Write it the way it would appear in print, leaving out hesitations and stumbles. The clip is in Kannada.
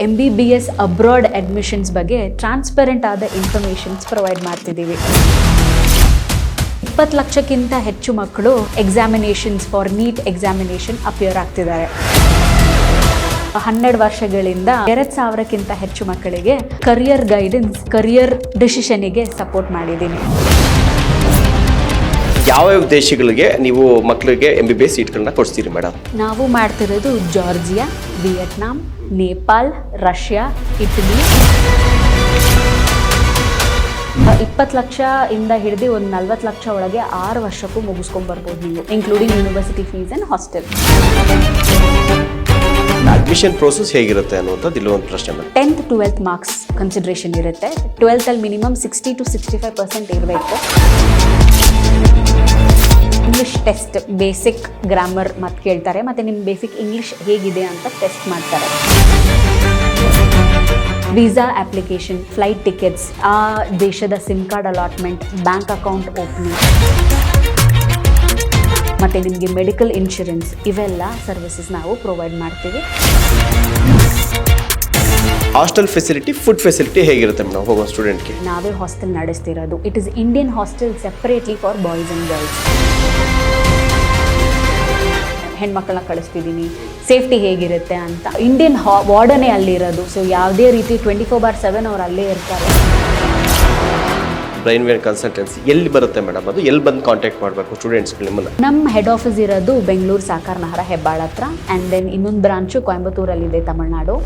MBBS ಅಬ್ರಾಡ್ ಅಡ್ಮಿಷನ್ಸ್ ಬಗ್ಗೆ ಟ್ರಾನ್ಸ್ಪರೆಂಟ್ ಆದ ಇನ್ಫಾರ್ಮೇಷನ್ಸ್ ಪ್ರೊವೈಡ್ ಮಾಡ್ತಿದ್ದೀವಿ. 20 ಲಕ್ಷಕ್ಕಿಂತ ಹೆಚ್ಚು ಮಕ್ಕಳು examinations for NEET examination appear ಆಗ್ತಿದ್ದಾರೆ. 12 ವರ್ಷಗಳಿಂದ 2,000ಕ್ಕಿಂತ ಹೆಚ್ಚು ಮಕ್ಕಳಿಗೆ ಕರಿಯರ್ ಗೈಡೆನ್ಸ್, ಕರಿಯರ್ ಡಿಸಿಷನ್ಗೆ ಸಪೋರ್ಟ್ ಮಾಡಿದ್ದೀನಿ. ಯಾವ ದೇಶಗಳಿಗೆ ನೀವು ಮಕ್ಕಳಿಗೆ MBBS ಸೀಟ್ಗಳನ್ನ ಕೊಡ್ತೀರಿ ಮೇಡಮ್? ನಾವು ಮಾಡ್ತಿರೋದು Georgia, Vietnam, Nepal, Russia, Italy. 20 lakh ಇಂದ ಹಿಡಿದು ಒಂದು 40 ಲಕ್ಷ ಒಳಗೆ 6 ವರ್ಷಕ್ಕೂ ಮುಗಿಸ್ಕೊಂಡ್ಬರ್ಬೋದು ನೀವು, including university fees and hostel. Admission process ಹೇಗಿರುತ್ತೆ ಅನ್ನುವಂಥದ್ದು ಇಲ್ಲೊಂದು ಪ್ರಶ್ನೆ. 10th 12th ಮಾರ್ಕ್ಸ್ ಕನ್ಸಿಡ್ರೇಷನ್ ಇರುತ್ತೆ. 12th ಅಲ್ಲಿ ಮಿನಿಮಮ್ 60 to 65% ಇರಬೇಕು. ಇಂಗ್ಲಿಷ್ ಟೆಸ್ಟ್, ಬೇಸಿಕ್ ಗ್ರಾಮರ್ ಮತ್ತು ಕೇಳ್ತಾರೆ, ಮತ್ತು ನಿಮ್ಮ ಬೇಸಿಕ್ ಇಂಗ್ಲಿಷ್ ಹೇಗಿದೆ ಅಂತ ಟೆಸ್ಟ್ ಮಾಡ್ತಾರೆ. ವೀಸಾ ಅಪ್ಲಿಕೇಶನ್, ಫ್ಲೈಟ್ ಟಿಕೆಟ್ಸ್, ಆ ದೇಶದ SIM card allotment, bank account opening, ಮತ್ತು ನಿಮಗೆ ಮೆಡಿಕಲ್ ಇನ್ಶೂರೆನ್ಸ್, ಇವೆಲ್ಲ ಸರ್ವಿಸಸ್ ನಾವು ಪ್ರೊವೈಡ್ ಮಾಡ್ತೀವಿ. ಹಾಸ್ಟೆಲ್ ಫೆಸಿಲಿಟಿ, ಫುಡ್ ಫೆಸಿಲಿಟಿ ಹೇಗಿರುತ್ತೆ ಮೇಡಮ್ ಹೋಗೋ ಸ್ಟೂಡೆಂಟ್ಗೆ? ನಾವೇ ಹಾಸ್ಟೆಲ್ ನಡೆಸ್ತಿರೋದು. It is Indian hostel separately for boys and girls. ಹೆಣ್ಮಕ್ಳನ್ನ ಕಳಿಸ್ತಿದ್ದೀನಿ. ಸೇಫ್ಟಿ ಹೇಗಿರುತ್ತೆ ಅಂತ ಇಂಡಿಯನ್ ವಾರ್ಡನೇ ಅಲ್ಲಿರೋದು. ಸೊ ಯಾವುದೇ ರೀತಿ 24/7 ಅವ್ರು ಅಲ್ಲೇ ಇರ್ತಾರೆ. ಬ್ರೈನ್ ವೇವ್ ಕನ್ಸಲ್ಟೆನ್ಸಿ ಎಲ್ಲಿ ಬರುತ್ತೆ ಮೇಡಮ್? ಅದು ಎಲ್ಲಿ ಬಂದು ಕಾಂಟ್ಯಾಕ್ಟ್ ಮಾಡಬೇಕು ಸ್ಟೂಡೆಂಟ್ಸ್ಗಳು ನಿಮ್ಮನ್ನು? ನಮ್ಮ ಹೆಡ್ ಆಫೀಸ್ ಇರೋದು ಬೆಂಗಳೂರು ಸಾಕಾರ ನಗರ ಹೆಬ್ಬಾಳ ಹತ್ರ, ಆ್ಯಂಡ್ ದೆನ್ ಇನ್ನೊಂದು ಬ್ರಾಂಚು ಕೊಯಂಬತ್ತೂರಲ್ಲಿದೆ, ತಮಿಳ್ನಾಡು.